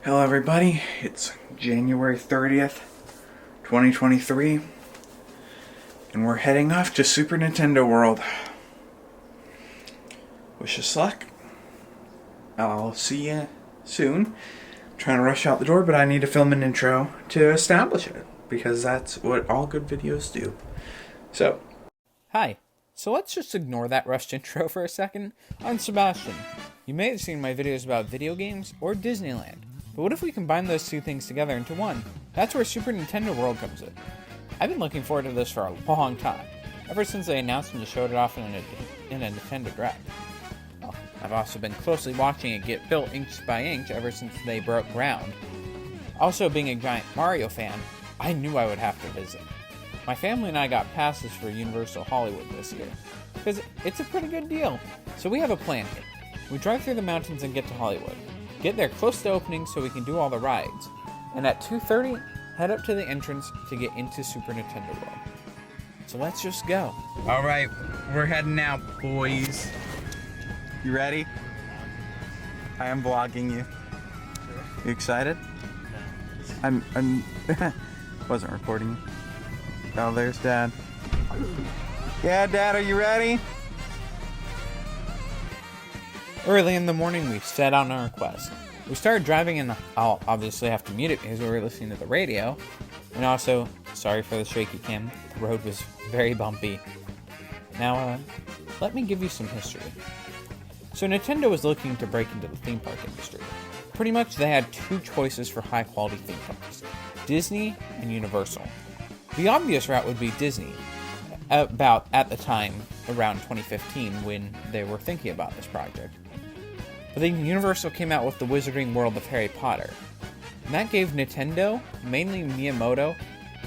Hello everybody, it's January 30th, 2023, and we're heading off to Super Nintendo World. Wish us luck. I'll see you soon. I'm trying to rush out the door, but I need to film an intro to establish it, because that's what all good videos do. So, hi. So let's just ignore that rushed intro for a second. I'm Sebastian. You may have seen my videos about video games or Disneyland. But what if we combine those two things together into one? That's where Super Nintendo World comes in. I've been looking forward to this for a long time, ever since they announced and showed it off in a Nintendo Direct. Well, I've also been closely watching it get built inch by inch ever since they broke ground. Also, being a giant Mario fan, I knew I would have to visit. My family and I got passes for Universal Hollywood this year, because it's a pretty good deal. So we have a plan here. We drive through the mountains and get to Hollywood. Get there close to opening so we can do all the rides. And at 2:30, head up to the entrance to get into Super Nintendo World. So let's just go. alright, we're heading out, boys. You ready? I am vlogging you. You excited? I'm wasn't recording you. Oh, there's Dad. Yeah, Dad, are you ready? Early in the morning, we set out on our quest. We started driving, and I'll obviously have to mute it because we were listening to the radio. And also, sorry for the shaky cam, the road was very bumpy. Now, let me give you some history. So Nintendo was looking to break into the theme park industry. Pretty much they had two choices for high quality theme parks, Disney and Universal. The obvious route would be Disney, about at the time, around 2015, when they were thinking about this project. But then Universal came out with the Wizarding World of Harry Potter. And that gave Nintendo, mainly Miyamoto,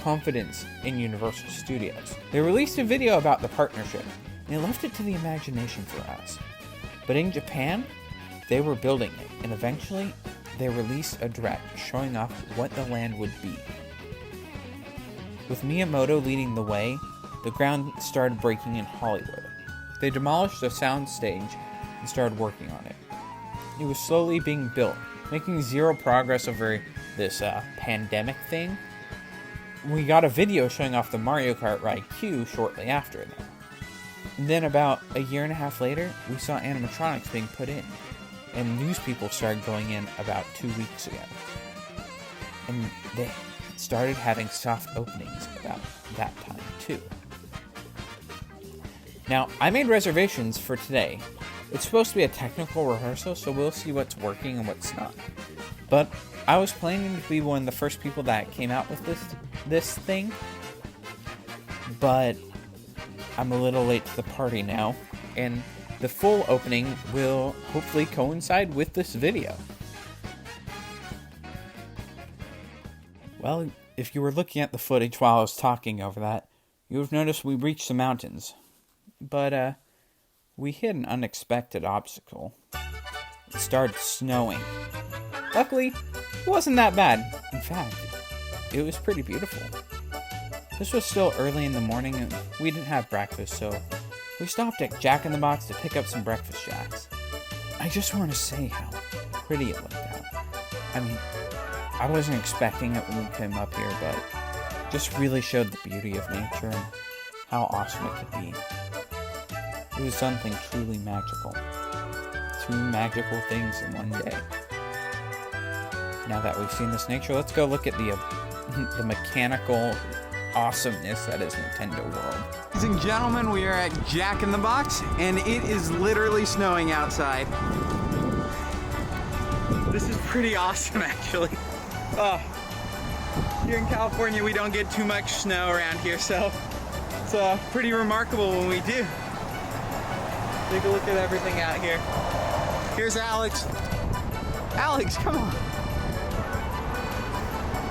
confidence in Universal Studios. They released a video about the partnership, and they left it to the imagination for us. But in Japan, they were building it, and eventually, they released a direct showing off what the land would be. With Miyamoto leading the way, the ground started breaking in Hollywood. They demolished the sound stage and started working on it. It was slowly being built, making zero progress over this pandemic thing. We got a video showing off the Mario Kart ride Q shortly after that. And then about a year and a half later, we saw animatronics being put in, and news people started going in about 2 weeks ago. And they started having soft openings about that time too. Now, I made reservations for today. It's supposed to be a technical rehearsal, so we'll see what's working and what's not. But I was planning to be one of the first people that came out with this thing, but I'm a little late to the party now, and the full opening will hopefully coincide with this video. Well, if you were looking at the footage while I was talking over that, you would have noticed we reached the mountains. But, we hit an unexpected obstacle. It started snowing. Luckily, it wasn't that bad. In fact, it was pretty beautiful. This was still early in the morning and we didn't have breakfast, so we stopped at Jack in the Box to pick up some breakfast jacks. I just want to say how pretty it looked out. I mean, I wasn't expecting it when we came up here, but it just really showed the beauty of nature and how awesome it could be. It was something truly magical. Two magical things in one day. Now that we've seen this nature, let's go look at the mechanical awesomeness that is Nintendo World. Ladies and gentlemen, we are at Jack in the Box, and it is literally snowing outside. This is pretty awesome, actually. Oh, here in California, we don't get too much snow around here, so it's pretty remarkable when we do. Take a look at everything out here. Here's Alex. Alex, come on.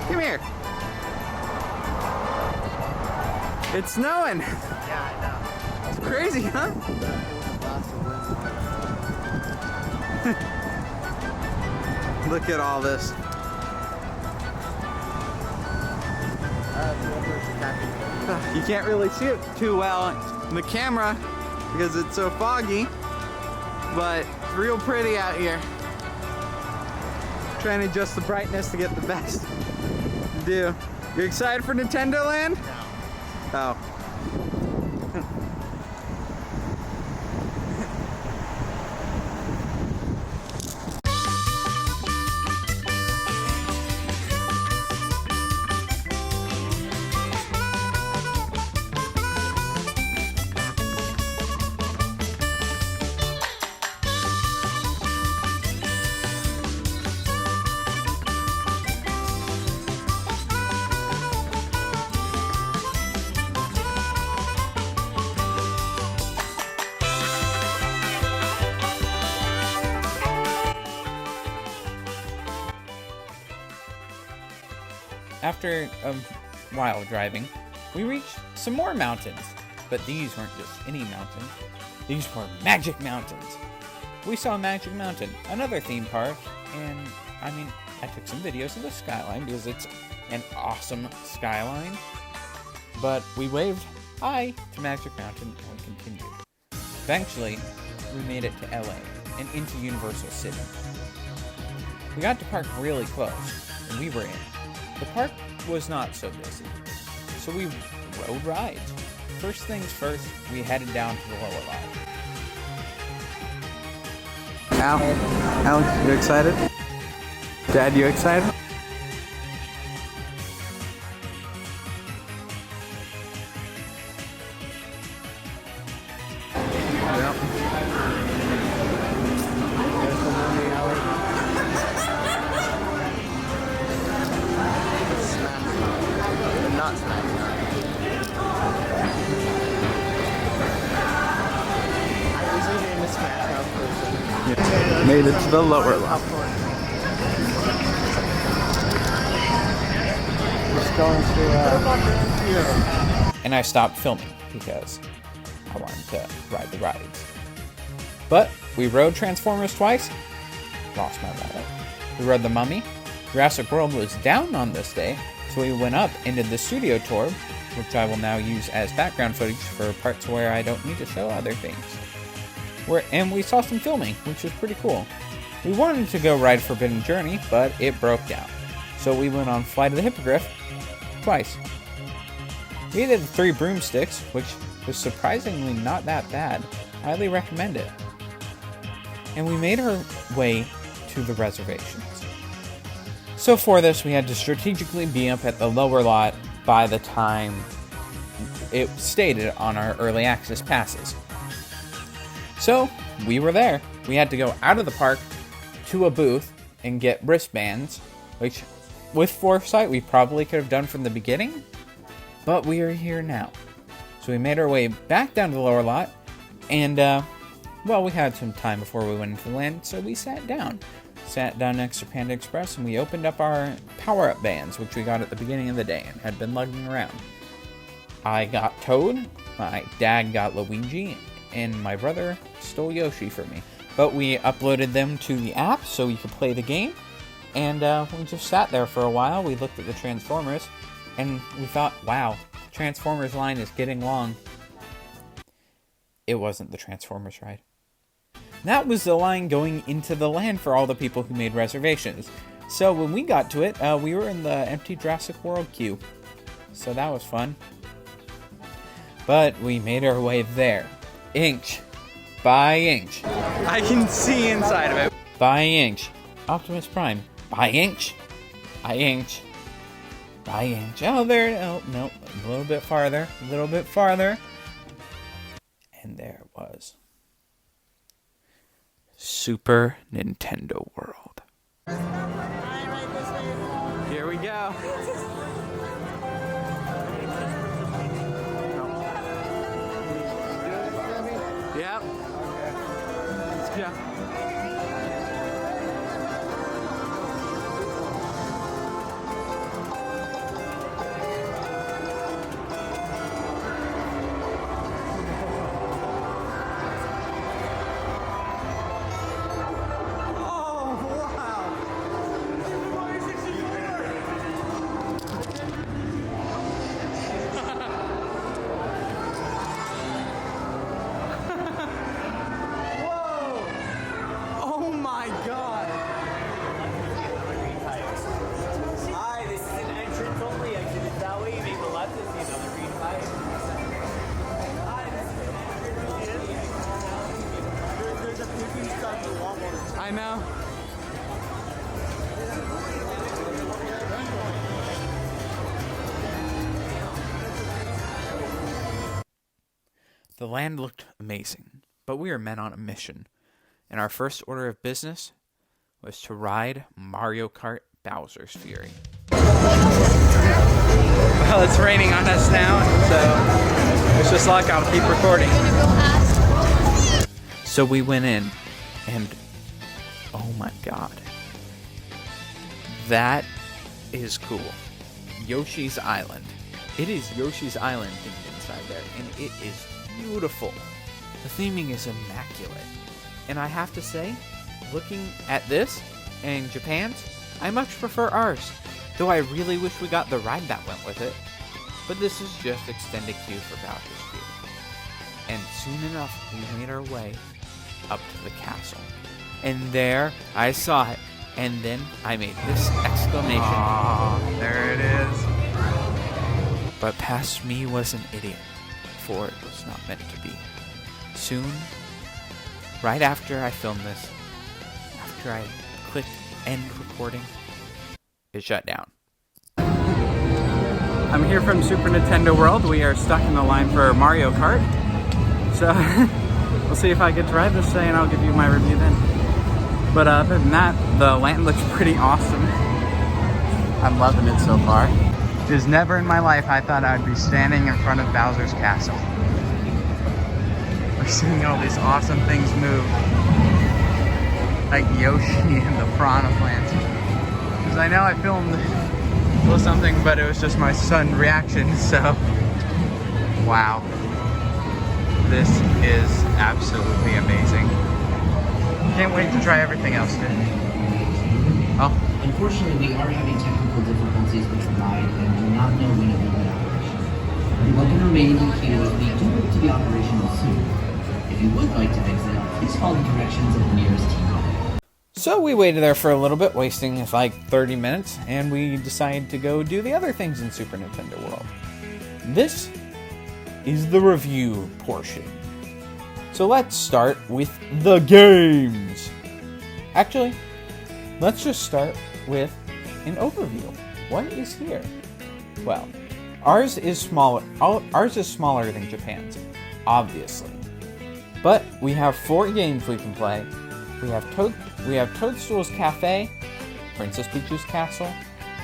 Come here. It's snowing. Yeah, I know. It's crazy, huh? Look at all this. You can't really see it too well in the camera because it's so foggy, but it's real pretty out here. Trying to adjust the brightness to get the best view. You excited for Nintendo Land? No. Oh. After a while driving, we reached some more mountains. But these weren't just any mountains. These were Magic Mountains. We saw Magic Mountain, another theme park, and I mean, I took some videos of the skyline because it's an awesome skyline. But we waved hi to Magic Mountain and continued. Eventually, we made it to LA and into Universal City. We got to park really close, and we were in. The park was not so busy, so we rode rides. First things first, we headed down to the lower lot. Alex, you excited? Dad, you excited? Yep. Not smash. I was usually in the Smash Mouth person. Yeah. Made it to the lower lot. Just going to, And I stopped filming because I wanted to ride the rides. But we rode Transformers twice. Lost my wallet. We rode the Mummy. Jurassic World was down on this day, so we went up and did the studio tour, which I will now use as background footage for parts where I don't need to show other things. And we saw some filming, which was pretty cool. We wanted to go ride Forbidden Journey, but it broke down. So we went on Flight of the Hippogriff twice. We did the 3 broomsticks, which was surprisingly not that bad. Highly recommend it. And we made our way to the reservations. So for this, we had to strategically be up at the lower lot by the time it stated on our early access passes. So we were there. We had to go out of the park to a booth and get wristbands, which with foresight we probably could have done from the beginning, but we are here now. So we made our way back down to the lower lot, and well, we had some time before we went into the land, so we sat down next to Panda Express, and we opened up our power-up bands, which we got at the beginning of the day and had been lugging around. I got Toad, my dad got Luigi, and my brother stole Yoshi for me. But we uploaded them to the app so we could play the game, and we just sat there for a while. We looked at the Transformers, and we thought, wow, Transformers line is getting long. It wasn't the Transformers ride. That was the line going into the land for all the people who made reservations. So when we got to it, we were in the empty Jurassic World queue. So that was fun. But we made our way there. Inch by inch. I can see inside of it. By inch. Optimus Prime. By inch. By inch. By inch. Oh, there. Oh, no. A little bit farther. A little bit farther. And there it was. Super Nintendo World. Here we go. Yep. Let's go. I know. The land looked amazing, but we were men on a mission, and our first order of business was to ride Mario Kart Bowser's Fury. Well, it's raining on us now, so it's just luck. I'll keep recording. So we went in, and oh my god, that is cool. Yoshi's Island. It is Yoshi's Island themed inside there, and it is beautiful. The theming is immaculate. And I have to say, looking at this and Japan's, I much prefer ours. Though I really wish we got the ride that went with it. But this is just extended queue for Bowser's Fury. And soon enough, we made our way up to the castle. And there, I saw it. And then I made this exclamation. Aww, there it is. But past me was an idiot, for it was not meant to be. Soon, right after I filmed this, after I clicked end recording, it shut down. I'm here from Super Nintendo World. We are stuck in the line for Mario Kart. So, we'll see if I get to ride this today and I'll give you my review then. But other than that, the land looks pretty awesome. I'm loving it so far. Because never in my life I thought I'd be standing in front of Bowser's castle. We're seeing all these awesome things move. Like Yoshi and the Piranha Plants. Because I know I filmed a little something, but it was just my sudden reaction, so... Wow. This is absolutely amazing. Can't wait to try everything else, dude. Oh. Unfortunately, we are having technical difficulties with the ride and do not know when it will be operational. You're welcome to remain in the queue as we do hope to be operational soon. If you would like to exit, please follow the directions of the nearest team. So we waited there for a little bit, wasting like 30 minutes, and we decided to go do the other things in Super Nintendo World. This is the review portion. So let's start with the games. Actually, let's just start with an overview. What is here? Well, ours is smaller than Japan's, obviously. But we have 4 games we can play. We have Toadstool's Cafe, Princess Peach's Castle,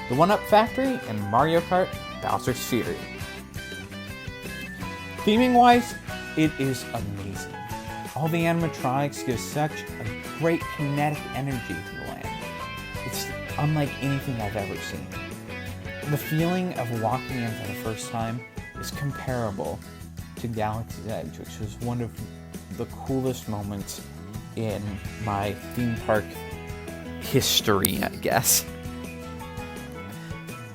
the 1-Up Factory, and Mario Kart Bowser's Fury. Theming-wise, it is amazing. All the animatronics give such a great kinetic energy to the land. It's unlike anything I've ever seen. The feeling of walking in for the first time is comparable to Galaxy's Edge, which was one of the coolest moments in my theme park history, I guess.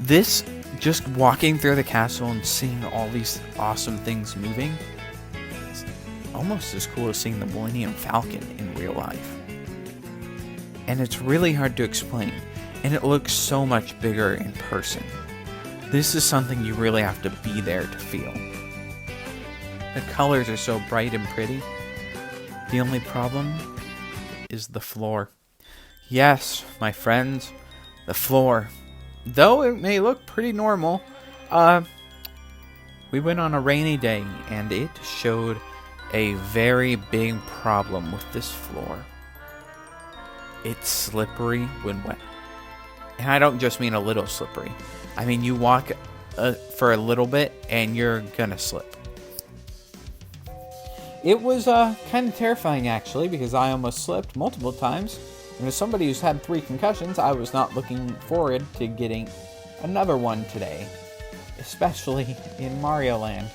This, just walking through the castle and seeing all these awesome things moving, is almost as cool as seeing the Millennium Falcon in real life. And it's really hard to explain, and it looks so much bigger in person. This is something you really have to be there to feel. The colors are so bright and pretty. The only problem is the floor. Yes, my friends, the floor. Though it may look pretty normal, we went on a rainy day and it showed a very big problem with this floor. It's slippery when wet. And I don't just mean a little slippery. I mean you walk for a little bit and you're gonna slip. It was kind of terrifying, actually, because I almost slipped multiple times. And as somebody who's had 3 concussions, I was not looking forward to getting another one today, especially in Mario Land.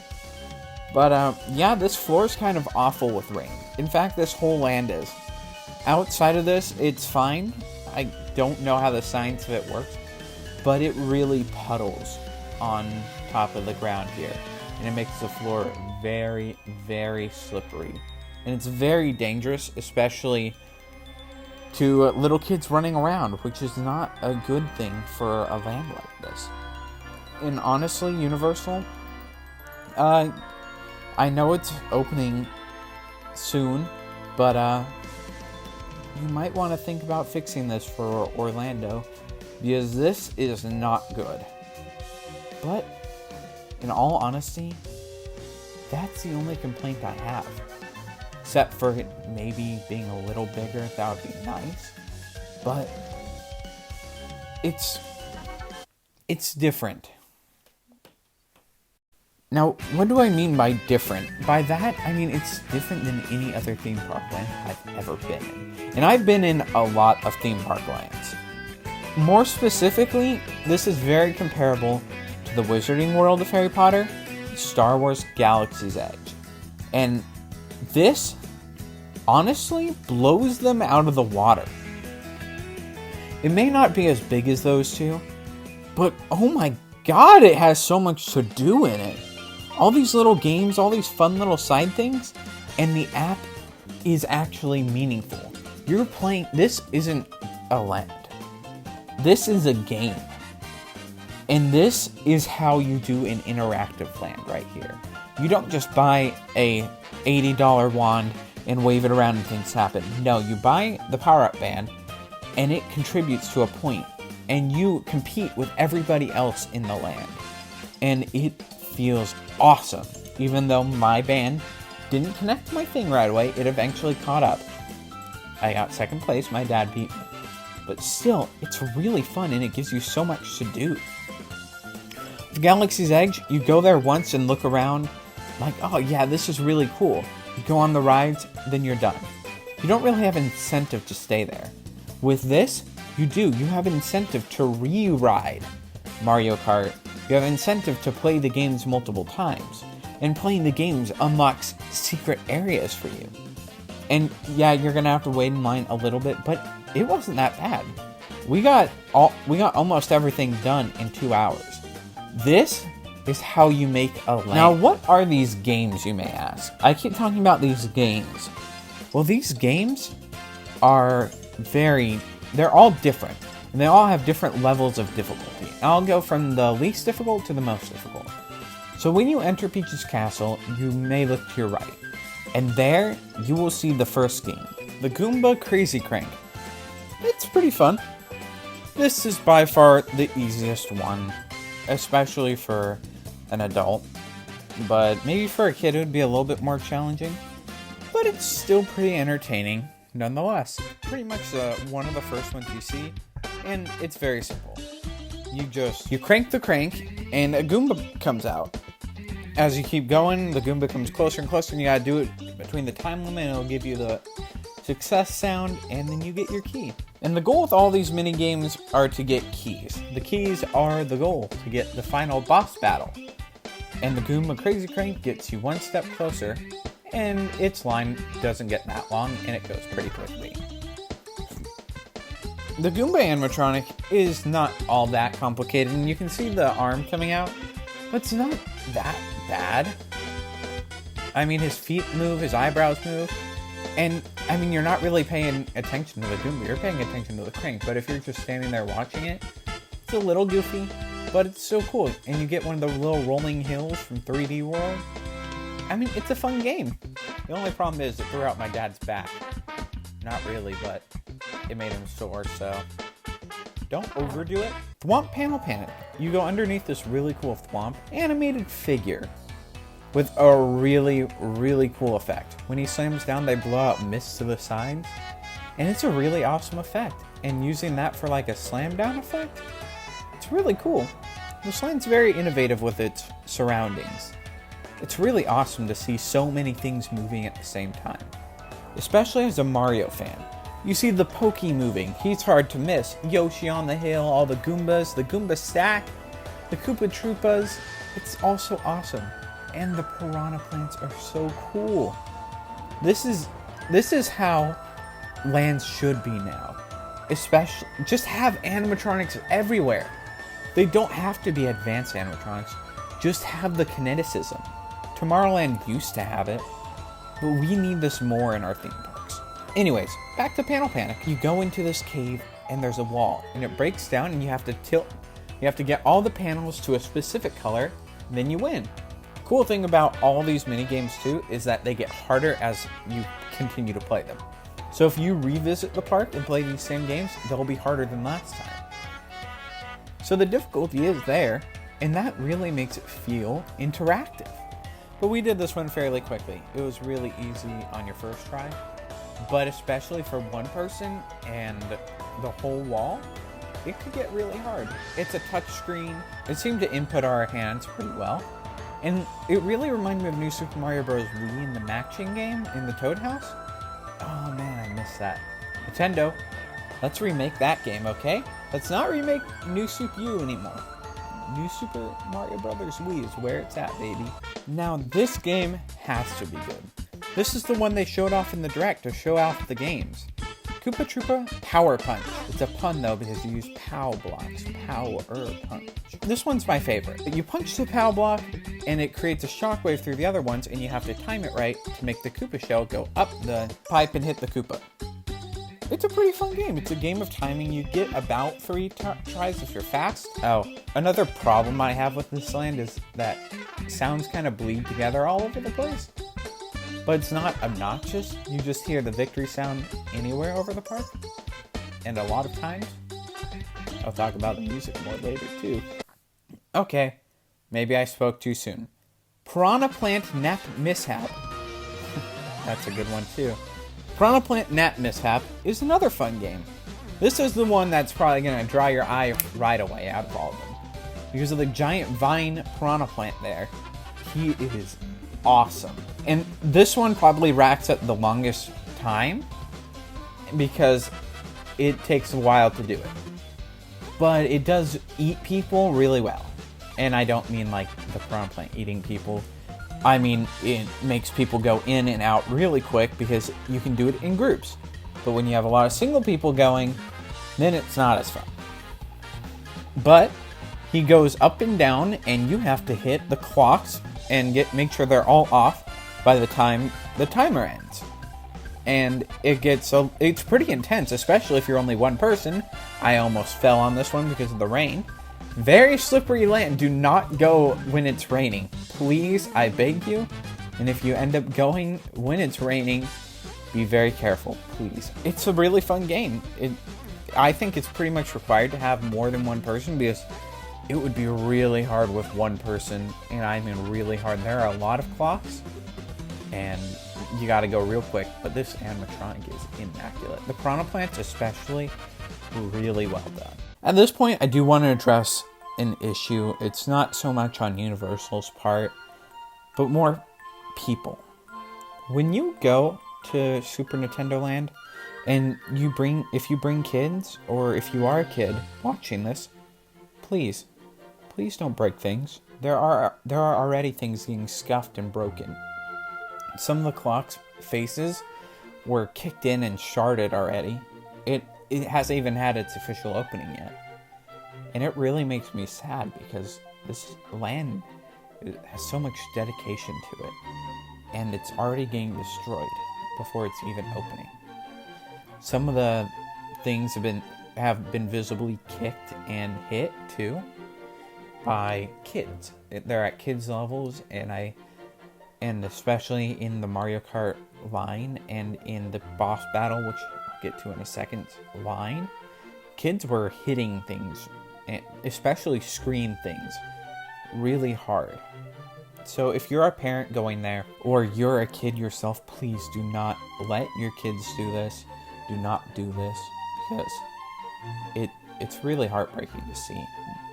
But yeah, this floor is kind of awful with rain. In fact, this whole land is. Outside of this, it's fine. I don't know how the science of it works, but it really puddles on top of the ground here. And it makes the floor very, very slippery. And it's very dangerous, especially to little kids running around, which is not a good thing for a land like this. And honestly, Universal, I know it's opening soon, but you might want to think about fixing this for Orlando, because this is not good. But, in all honesty, that's the only complaint I have. Except for it maybe being a little bigger, that would be nice. But, it's different. Now, what do I mean by different? By that, I mean it's different than any other theme park land I've ever been in. And I've been in a lot of theme park lands. More specifically, this is very comparable to the Wizarding World of Harry Potter, Star Wars Galaxy's Edge. And this, honestly, blows them out of the water. It may not be as big as those two, but oh my god, it has so much to do in it. All these little games, all these fun little side things, and the app is actually meaningful. You're playing, this isn't a land. This is a game. And this is how you do an interactive land right here. You don't just buy a $80 wand and wave it around and things happen. No, you buy the power-up band, and it contributes to a point, and you compete with everybody else in the land. And it feels awesome. Even though my band didn't connect to my thing right away, it eventually caught up. I got second place, my dad beat me. But still, it's really fun and it gives you so much to do. With Galaxy's Edge, you go there once and look around, like, oh yeah, this is really cool. You go on the rides, then you're done. You don't really have an incentive to stay there. With this, you do. You have an incentive to re-ride Mario Kart. You have an incentive to play the games multiple times. And playing the games unlocks secret areas for you. And yeah, you're gonna have to wait in line a little bit, but it wasn't that bad. We got almost everything done in 2 hours. This is how you make a land. Now, what are these games, you may ask? I keep talking about these games. Well, these games are they're all different. And they all have different levels of difficulty. And I'll go from the least difficult to the most difficult. So when you enter Peach's Castle, you may look to your right. And there, you will see the first game, the Goomba Crazy Crank. It's pretty fun. This is by far the easiest one, especially for an adult. But maybe for a kid it would be a little bit more challenging. But it's still pretty entertaining, nonetheless. Pretty much one of the first ones you see, and it's very simple. You crank the crank, and a Goomba comes out. As you keep going, the Goomba comes closer and closer, and you gotta do it between the time limit, and it'll give you the success sound, and then you get your key. And the goal with all these mini games are to get keys. The keys are the goal, to get the final boss battle. And the Goomba Crazy Crank gets you one step closer, and its line doesn't get that long, and it goes pretty quickly. The Goomba animatronic is not all that complicated, and you can see the arm coming out, but it's not that bad. I mean, his feet move, his eyebrows move, and I mean, you're not really paying attention to the Goomba, you're paying attention to the crank, but if you're just standing there watching it, it's a little goofy, but it's so cool, and you get one of the little rolling hills from 3D World. I mean, it's a fun game. The only problem is it threw out my dad's back. Not really, but it made him sore, so don't overdo it. Thwomp Panel Panic. You go underneath this really cool Thwomp animated figure with a really, really cool effect. When he slams down, they blow out mist to the sides, and it's a really awesome effect. And using that for like a slam down effect, it's really cool. This line's very innovative with its surroundings. It's really awesome to see so many things moving at the same time. Especially as a Mario fan. You see the Pokey moving, he's hard to miss. Yoshi on the hill, all the Goombas, the Goomba stack, the Koopa Troopas. It's also awesome. And the Piranha Plants are so cool. This is how lands should be now. Especially, just have animatronics everywhere. They don't have to be advanced animatronics. Just have the kineticism. Tomorrowland used to have it, but we need this more in our theme parks. Anyways, back to Panel Panic. You go into this cave and there's a wall and it breaks down and you have to tilt. You have to get all the panels to a specific color, and then you win. Cool thing about all these mini games too is that they get harder as you continue to play them. So if you revisit the park and play these same games, they'll be harder than last time. So the difficulty is there, and that really makes it feel interactive. But we did this one fairly quickly. It was really easy on your first try, but especially for one person and the whole wall, it could get really hard. It's a touch screen. It seemed to input our hands pretty well. And it really reminded me of New Super Mario Bros. Wii in the matching game in the Toad House. Oh man, I missed that. Nintendo, let's remake that game, okay? Let's not remake New Super U anymore. New Super Mario Bros. Wii is where it's at, baby. Now, this game has to be good. This is the one they showed off in the Direct to show off the games. Koopa Troopa Power Punch. It's a pun though because you use POW blocks. Power Punch. This one's my favorite. You punch the POW block and it creates a shockwave through the other ones, and you have to time it right to make the Koopa shell go up the pipe and hit the Koopa. It's a pretty fun game. It's a game of timing. You get about 3 tries if you're fast. Oh, another problem I have with this land is that sounds kind of bleed together all over the place. But it's not obnoxious. You just hear the victory sound anywhere over the park. And a lot of times, I'll talk about the music more later too. Okay, maybe I spoke too soon. Piranha Plant Nap Mishap. That's a good one too. Piranha Plant Nap Mishap is another fun game. This is the one that's probably going to dry your eye right away out of all of them. Because of the giant vine piranha plant there. He is awesome. And this one probably racks up the longest time because it takes a while to do it. But it does eat people really well. And I don't mean like the piranha plant eating people. I mean, it makes people go in and out really quick because you can do it in groups. But when you have a lot of single people going, then it's not as fun. But he goes up and down, and you have to hit the clocks and make sure they're all off by the time the timer ends. And it's pretty intense, especially if you're only one person. I almost fell on this one because of the rain. Very slippery land. Do not go when it's raining. Please, I beg you. And if you end up going when it's raining, be very careful, please. It's a really fun game. I think it's pretty much required to have more than one person because it would be really hard with one person, and I mean really hard. There are a lot of clocks, and you gotta go real quick, but this animatronic is immaculate. The piranha plants especially, really well done. At this point, I do want to address an issue. It's not so much on Universal's part, but more people. When you go to Super Nintendo Land, and if you bring kids, or if you are a kid watching this, please don't break things. There are already things getting scuffed and broken. Some of the clock's faces were kicked in and sharded already. It hasn't even had its official opening yet. And it really makes me sad because this land has so much dedication to it. And it's already getting destroyed before it's even opening. Some of the things have been visibly kicked and hit too by kids. They're at kids levels, and especially in the Mario Kart line and in the boss battle, which I'll get to in a second, line, kids were hitting things, especially screen things, really hard. So if you're a parent going there, or you're a kid yourself, please do not let your kids do this. Do not do this, because it's really heartbreaking to see.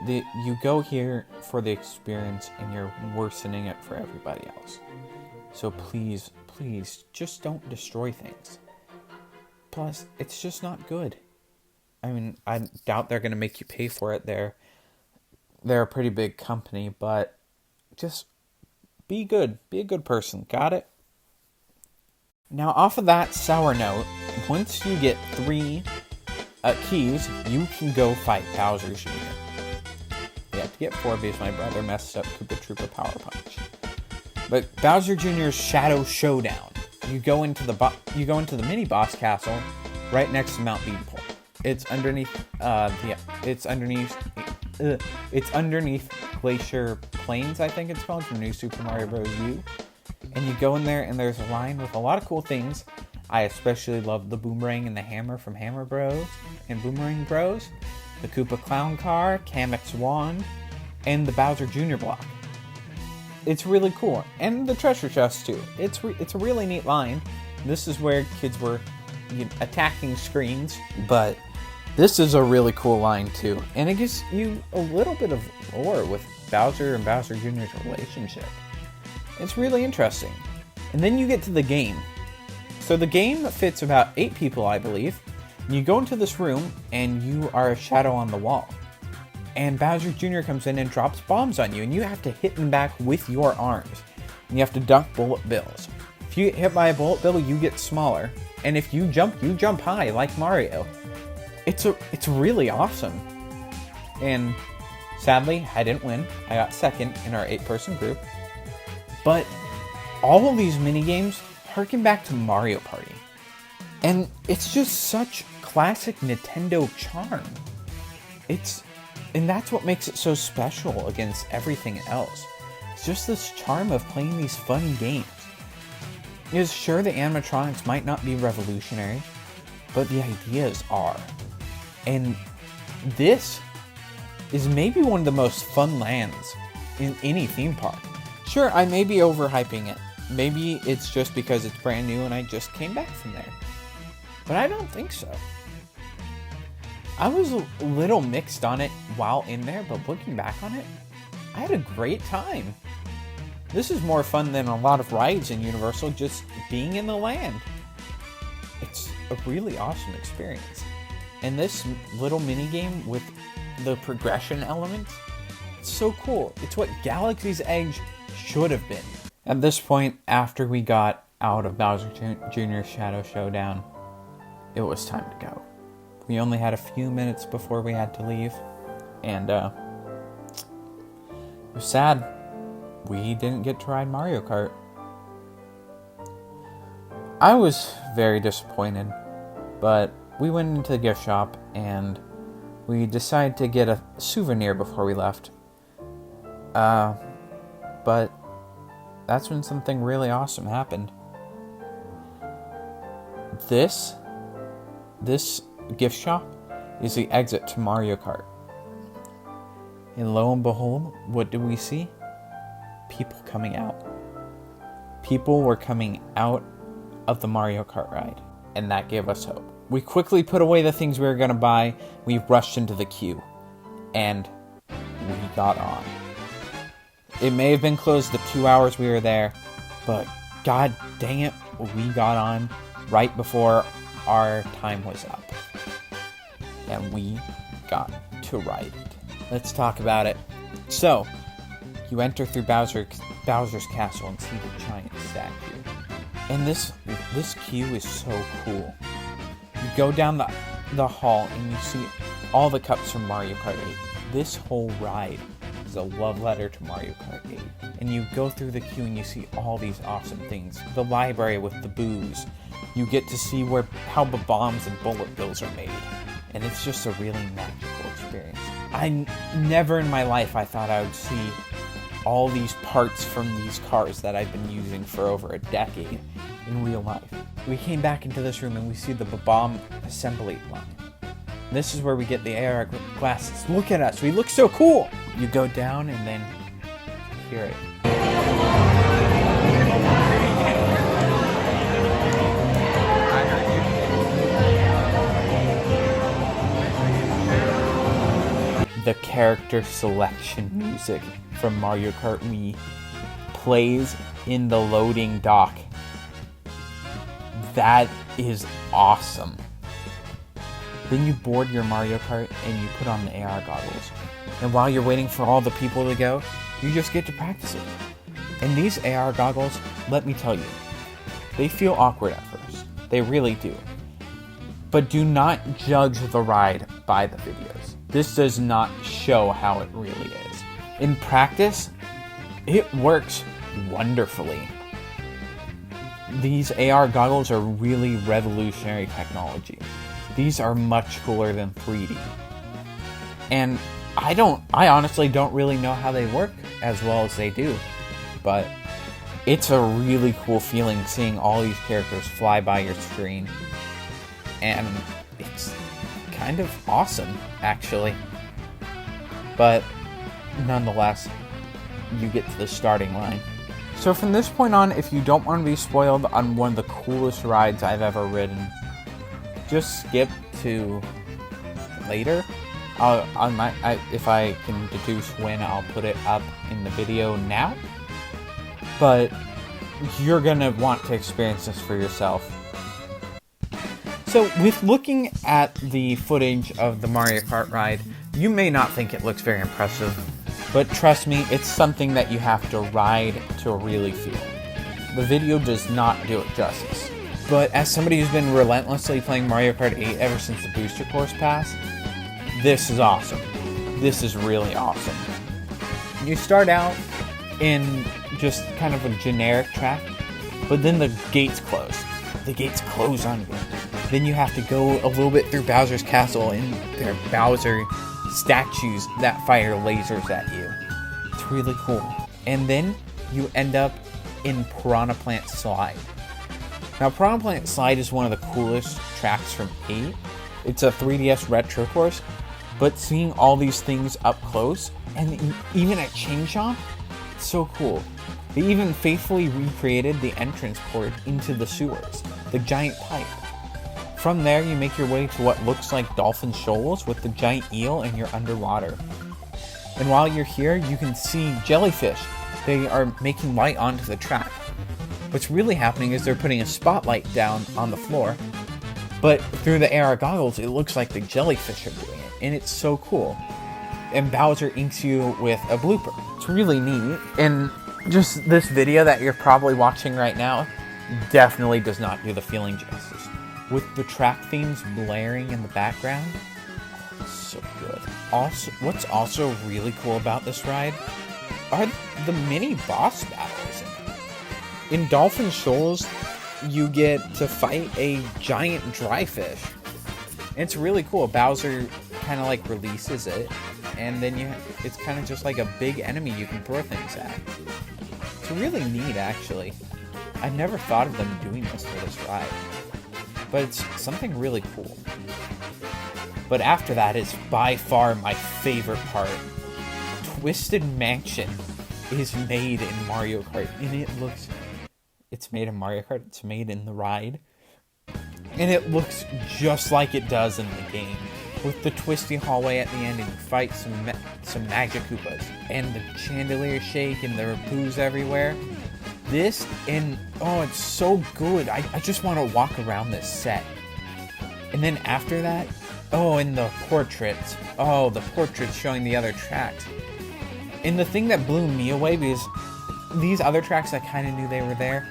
You go here for the experience, and you're worsening it for everybody else. So please, just don't destroy things. Plus, it's just not good. I mean, I doubt they're going to make you pay for it. They're a pretty big company, but just be good. Be a good person. Got it? Now, off of that sour note, once you get 3 keys, you can go fight Bowser Jr. You have to get 4 because my brother messed up Koopa Troopa Power Punch. But Bowser Jr.'s Shadow Showdown. You go into the mini boss castle right next to Mount Beanpole. It's underneath Glacier Plains, I think it's called, from New Super Mario Bros. U. And you go in there, and there's a line with a lot of cool things. I especially love the boomerang and the hammer from Hammer Bros and Boomerang Bros, the Koopa Clown Car, Kamek's Wand, and the Bowser Jr. block. It's really cool. And the treasure chest too. It's a really neat line. This is where kids were attacking screens, but this is a really cool line too. And it gives you a little bit of lore with Bowser and Bowser Jr.'s relationship. It's really interesting. And then you get to the game. So the game fits about 8 people, I believe. You go into this room and you are a shadow on the wall. And Bowser Jr. comes in and drops bombs on you, and you have to hit them back with your arms. And you have to duck bullet bills. If you get hit by a bullet bill, you get smaller. And if you jump high, like Mario. It's really awesome. And sadly, I didn't win. I got second in our 8-person group. But all of these mini-games harken back to Mario Party. And it's just such classic Nintendo charm. And that's what makes it so special against everything else. It's just this charm of playing these fun games. It's sure the animatronics might not be revolutionary, but the ideas are. And this is maybe one of the most fun lands in any theme park. Sure, I may be overhyping it. Maybe it's just because it's brand new and I just came back from there. But I don't think so. I was a little mixed on it while in there, but looking back on it, I had a great time. This is more fun than a lot of rides in Universal, just being in the land. It's a really awesome experience. And this little mini game with the progression elements, it's so cool. It's what Galaxy's Edge should have been. At this point, after we got out of Bowser Jr.'s Shadow Showdown, it was time to go. We only had a few minutes before we had to leave, and it was sad. We didn't get to ride Mario Kart. I was very disappointed, but we went into the gift shop and we decided to get a souvenir before we left. But that's when something really awesome happened. This gift shop is the exit to Mario Kart. And lo and behold, what did we see? People coming out. People were coming out of the Mario Kart ride, and that gave us hope. We quickly put away the things we were going to buy, we rushed into the queue, and we got on. It may have been closed the 2 hours we were there, but god dang it, we got on right before our time was up. And we got to ride it. Let's talk about it. So, you enter through Bowser's castle and see the giant statue. And this queue is so cool. You go down the hall and you see all the cups from Mario Kart 8. This whole ride is a love letter to Mario Kart 8. And you go through the queue and you see all these awesome things. The library with the booze. You get to see how the bombs and bullet bills are made. And it's just a really magical experience. I never in my life I thought I would see all these parts from these cars that I've been using for over a decade in real life. We came back into this room and we see the bomb assembly line. This is where we get the AR glasses. Look at us, we look so cool! You go down and then hear it. The character selection music from Mario Kart Wii plays in the loading dock. That is awesome. Then you board your Mario Kart and you put on the AR goggles. And while you're waiting for all the people to go, you just get to practice it. And these AR goggles, let me tell you, they feel awkward at first. They really do. But do not judge the ride by the videos. This does not show how it really is. In practice, it works wonderfully. These AR goggles are really revolutionary technology. These are much cooler than 3D. And I honestly don't really know how they work as well as they do. But it's a really cool feeling seeing all these characters fly by your screen. And it's kind of awesome, actually. But nonetheless, you get to the starting line. So from this point on, if you don't want to be spoiled on one of the coolest rides I've ever ridden, just skip to later. If I can deduce when, I'll put it up in the video now. But you're gonna want to experience this for yourself. So with looking at the footage of the Mario Kart ride, you may not think it looks very impressive, but trust me, it's something that you have to ride to really feel. The video does not do it justice. But as somebody who's been relentlessly playing Mario Kart 8 ever since the booster course passed, this is awesome. This is really awesome. You start out in just kind of a generic track, but then the gates close. The gates close on you. Then you have to go a little bit through Bowser's castle, and there are Bowser statues that fire lasers at you. It's really cool. And then you end up in Piranha Plant Slide. Now, Piranha Plant Slide is one of the coolest tracks from 8. It's a 3DS retro course, but seeing all these things up close, and even at Chain Chomp, it's so cool. They even faithfully recreated the entrance port into the sewers, the giant pipe. From there, you make your way to what looks like Dolphin Shoals with the giant eel, and you're underwater. And while you're here, you can see jellyfish. They are making light onto the track. What's really happening is they're putting a spotlight down on the floor, but through the AR goggles, it looks like the jellyfish are doing it, and it's so cool. And Bowser inks you with a blooper. It's really neat, and just this video that you're probably watching right now definitely does not do the feeling justice. With the track themes blaring in the background, it's so good. Also, what's also really cool about this ride are the mini boss battles in it. In Dolphin Shoals, you get to fight a giant dry fish. And it's really cool. Bowser kind of like releases it, and then it's kind of just like a big enemy you can throw things at. It's really neat, actually. I never thought of them doing this for this ride, but it's something really cool. But after that is by far my favorite part. Twisted Mansion is made in Mario Kart, and it's made in Mario Kart, it's made in the ride, and it looks just like it does in the game, with the twisty hallway at the end, and you fight some Magic Koopas, and the chandelier shake, and there are boos everywhere. This, and oh, it's so good. I just want to walk around this set. And then after that, oh, and the portraits. Oh, the portraits showing the other tracks. And the thing that blew me away, because these other tracks I kind of knew they were there,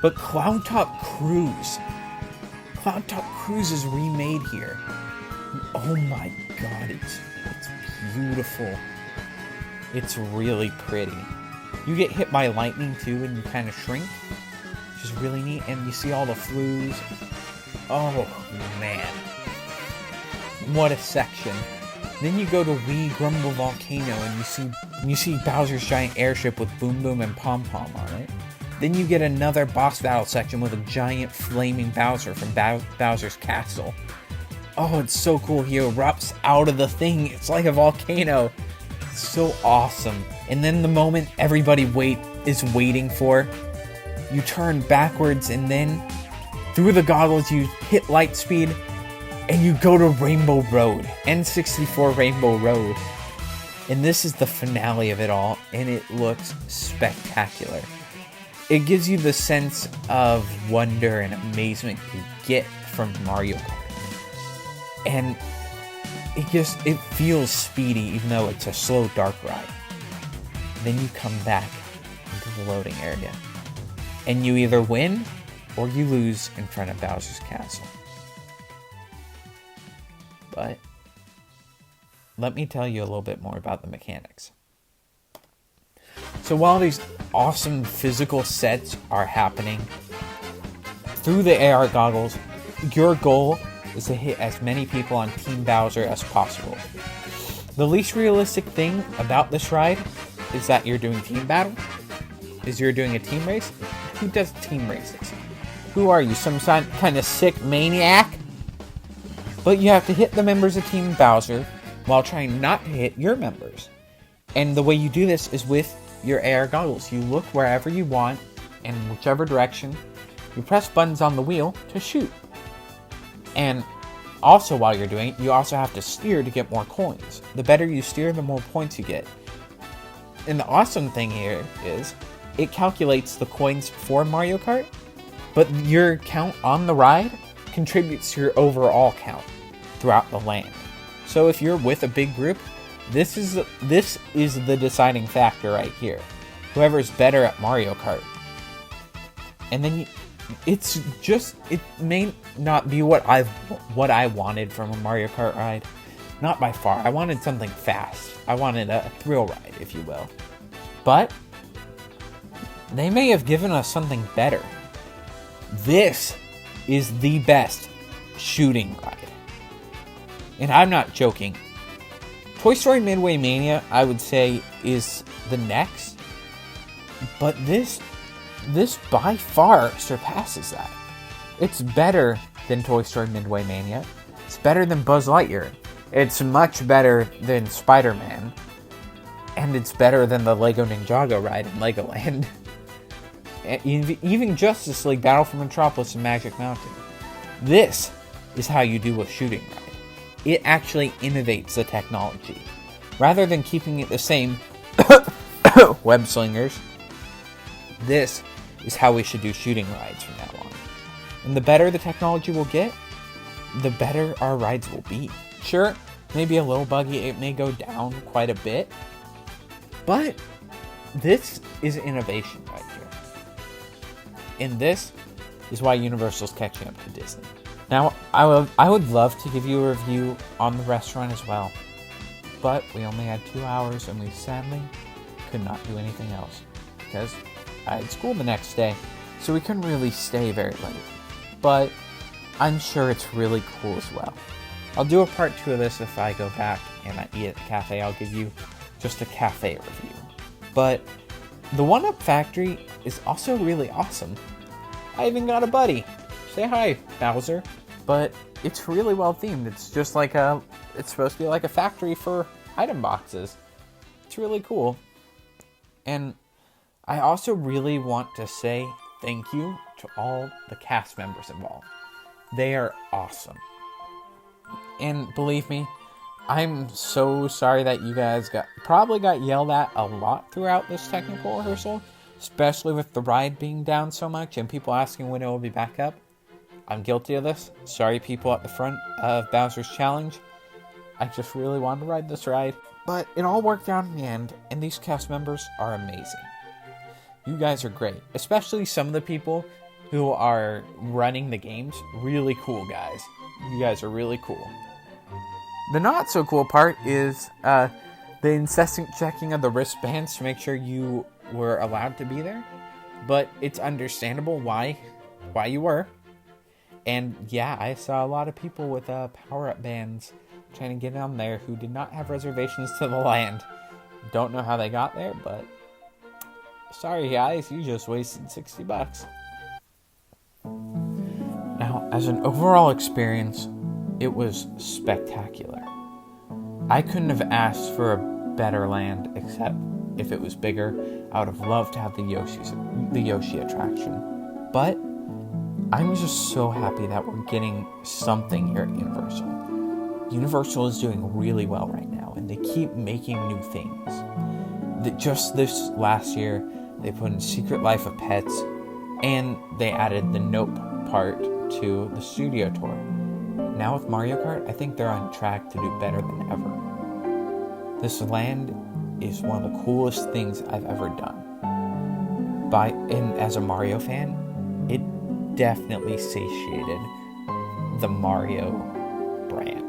but Cloud Top Cruise is remade here. Oh my god, it's beautiful. It's really pretty. You get hit by lightning too, and you kind of shrink, which is really neat. And you see all the flues. Oh man, what a section! Then you go to Wee Grumble Volcano, and you see Bowser's giant airship with Boom Boom and Pom Pom on it. Then you get another boss battle section with a giant flaming Bowser from Bowser's castle. Oh, it's so cool. He erupts out of the thing. It's like a volcano. It's so awesome. And then the moment everybody is waiting for, you turn backwards, and then through the goggles you hit light speed, and you go to Rainbow Road, N64 Rainbow Road. And this is the finale of it all, and it looks spectacular. It gives you the sense of wonder and amazement you get from Mario Kart. And it feels speedy, even though it's a slow, dark ride. Then you come back into the loading area, and you either win or you lose in front of Bowser's castle. But let me tell you a little bit more about the mechanics. So while these awesome physical sets are happening, through the AR goggles, your goal is to hit as many people on Team Bowser as possible. The least realistic thing about this ride is that you're doing team battle, is you're doing a team race. Who does team races? Who are you? Some kind of sick maniac? But you have to hit the members of Team Bowser while trying not to hit your members. And the way you do this is with your AR goggles. You look wherever you want, in whichever direction. You press buttons on the wheel to shoot. And also while you're doing it, you also have to steer to get more coins. The better you steer, the more points you get. And the awesome thing here is, it calculates the coins for Mario Kart, but your count on the ride contributes to your overall count throughout the land. So if you're with a big group, this is the deciding factor right here. Whoever's better at Mario Kart. And then it may not be what I wanted from a Mario Kart ride. Not by far. I wanted something fast. I wanted a thrill ride, if you will. But they may have given us something better. This is the best shooting ride. And I'm not joking. Toy Story Midway Mania, I would say, is the next. But this by far surpasses that. It's better than Toy Story Midway Mania. It's better than Buzz Lightyear. It's much better than Spider-Man. And it's better than the Lego Ninjago ride in Legoland. Even Justice League Battle for Metropolis and Magic Mountain. This is how you do a shooting ride. It actually innovates the technology. Rather than keeping it the same, web slingers, this is how we should do shooting rides from now on. And the better the technology will get, the better our rides will be. Sure, maybe a little buggy, it may go down quite a bit, but this is innovation right here. And this is why Universal's catching up to Disney. Now, I would love to give you a review on the restaurant as well, but we only had 2 hours and we sadly could not do anything else because I had school the next day, so we couldn't really stay very late. But I'm sure it's really cool as well. I'll do a part 2 of this if I go back and I eat at the cafe. I'll give you just a cafe review. But the 1-Up Factory is also really awesome. I even got a buddy. Say hi, Bowser. But it's really well themed. It's just like it's supposed to be like a factory for item boxes. It's really cool. And I also really want to say thank you to all the cast members involved. They are awesome. And believe me, I'm so sorry that you guys probably got yelled at a lot throughout this technical rehearsal, especially with the ride being down so much and people asking when it will be back up. I'm guilty of this. Sorry, people at the front of Bowser's Challenge. I just really wanted to ride this ride. But it all worked out in the end, and these cast members are amazing. You guys are great. Especially some of the people who are running the games. Really cool guys. You guys are really cool. The not so cool part is the incessant checking of the wristbands to make sure you were allowed to be there. But it's understandable why you were. And yeah, I saw a lot of people with power-up bands trying to get on there who did not have reservations to the land. Don't know how they got there, but sorry guys, you just wasted $60. Now, as an overall experience, it was spectacular. I couldn't have asked for a better land, except if it was bigger. I would have loved to have the Yoshi attraction. But I'm just so happy that we're getting something here at Universal. Universal is doing really well right now, and they keep making new things. Just this last year, they put in Secret Life of Pets, and they added the Nope part to the studio tour. Now with Mario Kart, I think they're on track to do better than ever. This land is one of the coolest things I've ever done. And as a Mario fan, it definitely satiated the Mario brand.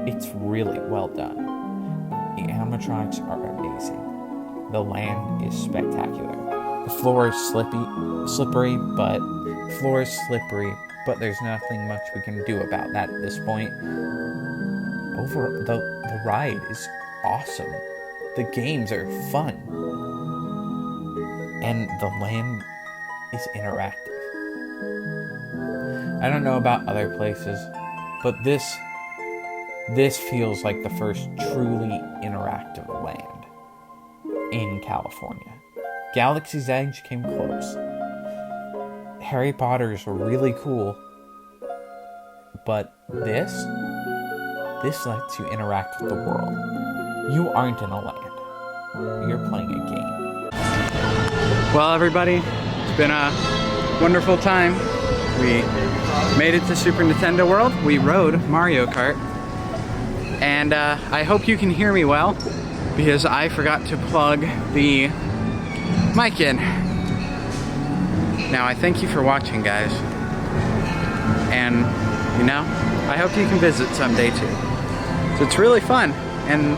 It's really well done. The animatronics are amazing. The land is spectacular. The floor is slippery, but there's nothing much we can do about that at this point. The ride is awesome. The games are fun. and the land is interactive. I don't know about other places, but this feels like the first truly interactive land in California. Galaxy's Edge came close. Harry Potter's were really cool, but this lets you interact with the world. You aren't in a land. You're playing a game. Well, everybody, it's been a wonderful time. We made it to Super Nintendo World. We rode Mario Kart. And I hope you can hear me well, because I forgot to plug the mic in. Now, I thank you for watching, guys. And, you know, I hope you can visit someday too. So it's really fun, and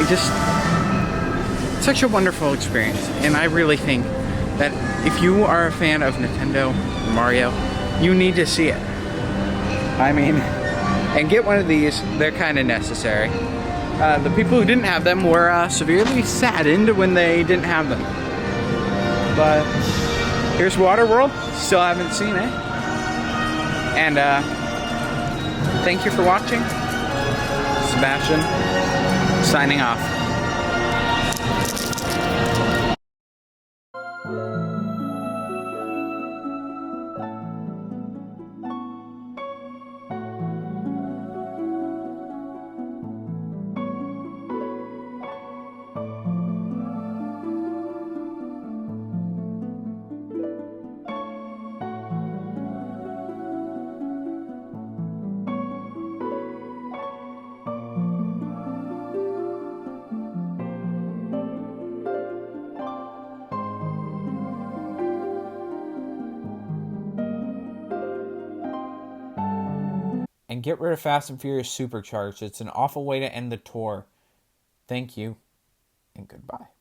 it's such a wonderful experience. And I really think that if you are a fan of Nintendo and Mario, you need to see it. I mean, and get one of these, they're kind of necessary. The people who didn't have them were severely saddened when they didn't have them. But here's Waterworld, still haven't seen it. And thank you for watching. Sebastian, signing off. And get rid of Fast and Furious Supercharged. It's an awful way to end the tour. Thank you, and goodbye.